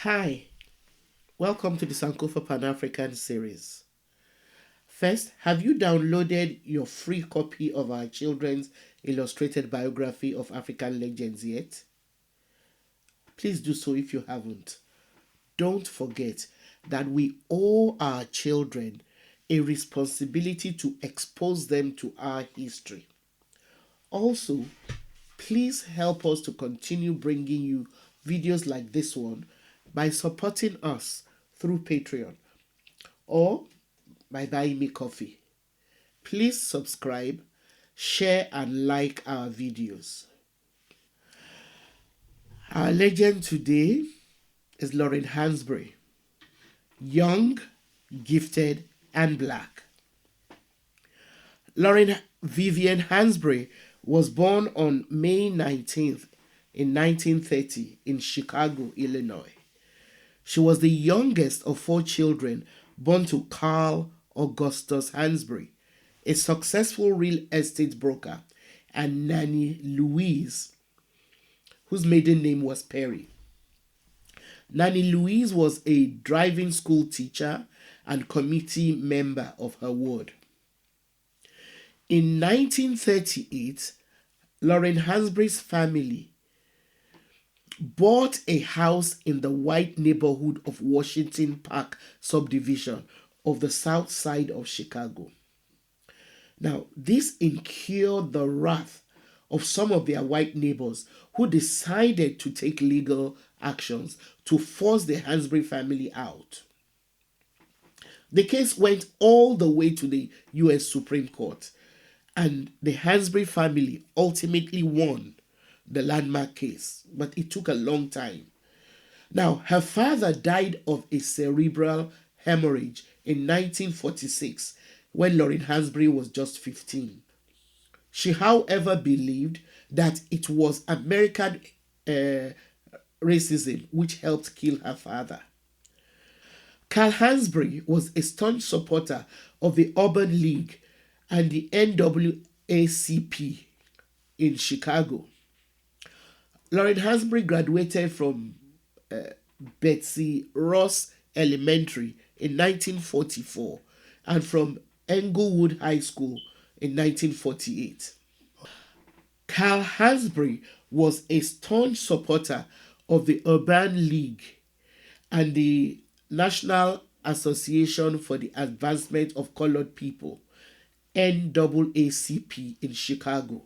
Hi, welcome to the Sankofa Pan-African series. First, have you downloaded your free copy of our children's illustrated biography of African legends yet? Please do so if you haven't. Don't forget that we owe our children a responsibility to expose them to our history. Also, please help us to continue bringing you videos like this one by supporting us through Patreon or by buying me coffee. Please subscribe, share and like our videos. Our legend today is Lorraine Hansberry, young, gifted and black. Lorraine Vivian Hansberry was born on May 19th in 1930 in Chicago, Illinois. She was the youngest of 4 children born to Carl Augustus Hansberry, a successful real estate broker, and Nanny Louise, whose maiden name was Perry. Nanny Louise was a driving school teacher and committee member of her ward. In 1938, Lorraine Hansberry's family bought a house in the white neighborhood of Washington Park subdivision of the south side of Chicago. Now, this incurred the wrath of some of their white neighbors who decided to take legal actions to force the Hansberry family out. The case went all the way to the U.S. Supreme Court, and the Hansberry family ultimately won the landmark case, but it took a long time. Now, her father died of a cerebral hemorrhage in 1946 when Lorraine Hansberry was just 15. She, however, believed that it was American racism which helped kill her father. Carl Hansberry was a staunch supporter of the Urban League and the NAACP in Chicago. Lorraine Hansberry graduated from Betsy Ross Elementary in 1944 and from Englewood High School in 1948. Carl Hansberry was a staunch supporter of the Urban League and the National Association for the Advancement of Colored People, NAACP, in Chicago.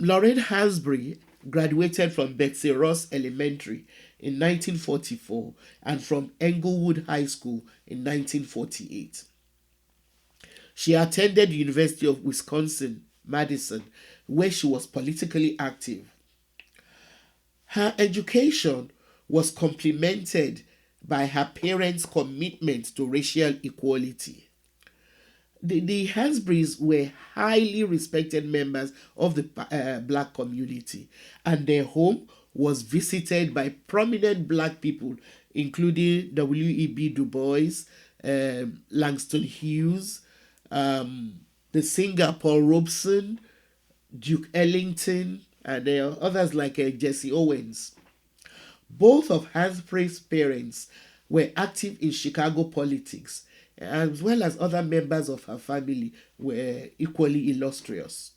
Lorraine Hansberry graduated from Betsy Ross Elementary in 1944 and from Englewood High School in 1948. She attended the University of Wisconsin-Madison, where she was politically active. Her education was complemented by her parents' commitment to racial equality. The Hansberrys were highly respected members of the black community, and their home was visited by prominent black people, including W.E.B. Du Bois, Langston Hughes, the singer Paul Robeson, Duke Ellington, and others like Jesse Owens. Both of Hansberry's parents were active in Chicago politics, as well as other members of her family were equally illustrious.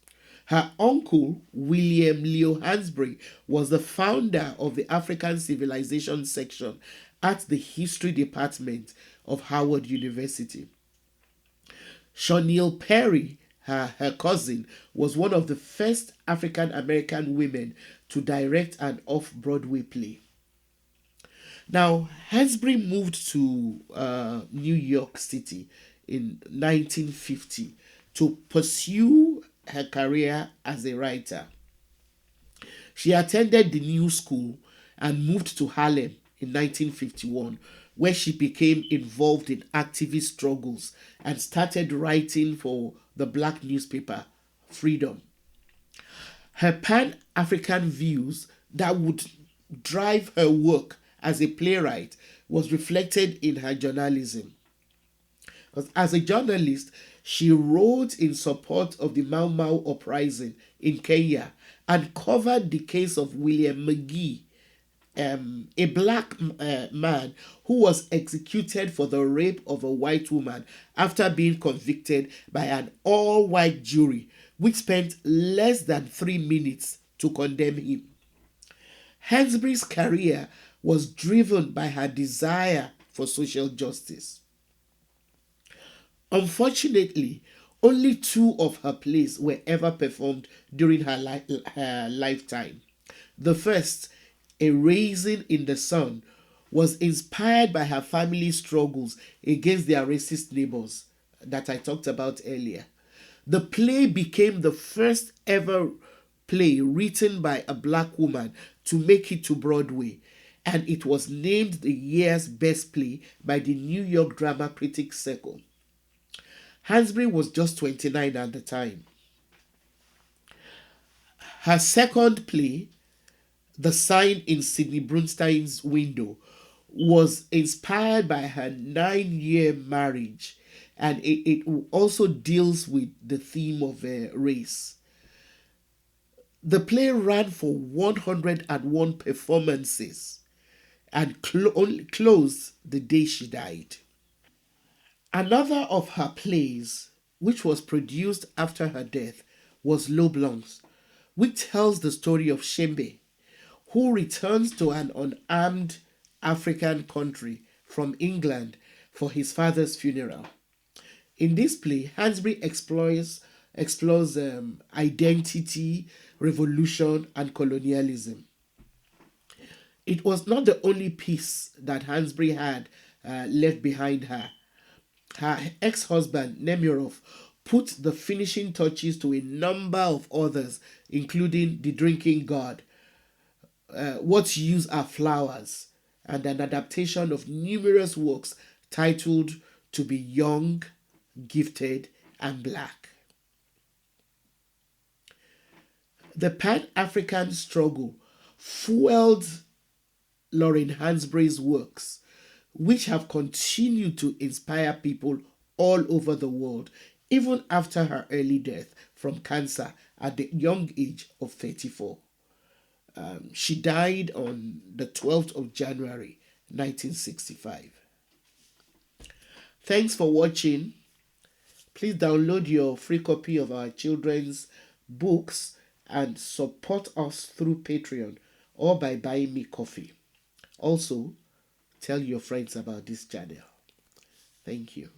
Her uncle, William Leo Hansberry, was the founder of the African Civilization section at the History Department of Howard University. Shauneal Perry, her cousin, was one of the first African American women to direct an off-Broadway play. Now, Hansberry moved to New York City in 1950 to pursue her career as a writer. She attended the New School and moved to Harlem in 1951, where she became involved in activist struggles and started writing for the black newspaper Freedom. Her Pan-African views that would drive her work as a playwright was reflected in her journalism. Because as a journalist, she wrote in support of the Mau Mau uprising in Kenya and covered the case of William McGee a black man who was executed for the rape of a white woman after being convicted by an all-white jury, which spent less than 3 minutes to condemn him. Hansberry's career was driven by her desire for social justice. Unfortunately, only two of her plays were ever performed during her lifetime. The first, A Raisin in the Sun, was inspired by her family's struggles against their racist neighbors that I talked about earlier. The play became the first ever play written by a black woman to make it to Broadway, and it was named the year's best play by the New York Drama Critics Circle. Hansberry was just 29 at the time. Her second play, The Sign in Sidney Brunstein's Window, was inspired by her 9-year marriage, and it also deals with the theme of race. The play ran for 101 performances and closed the day she died. Another of her plays, which was produced after her death, was Low Blancs, which tells the story of Shembe, who returns to an unarmed African country from England for his father's funeral. In this play, Hansberry explores identity, revolution, and colonialism. It was not the only piece that Hansberry had left behind her. Her ex-husband, Nemirov, put the finishing touches to a number of others, including The Drinking God, What Use Are Flowers, and an adaptation of numerous works titled To Be Young, Gifted, and Black. The Pan-African struggle fueled Lorraine Hansberry's works, which have continued to inspire people all over the world, even after her early death from cancer at the young age of 34. She died on the 12th of January, 1965. Thanks for watching. Please download your free copy of our children's books and support us through Patreon or by buying me coffee. Also, tell your friends about this channel. Thank you.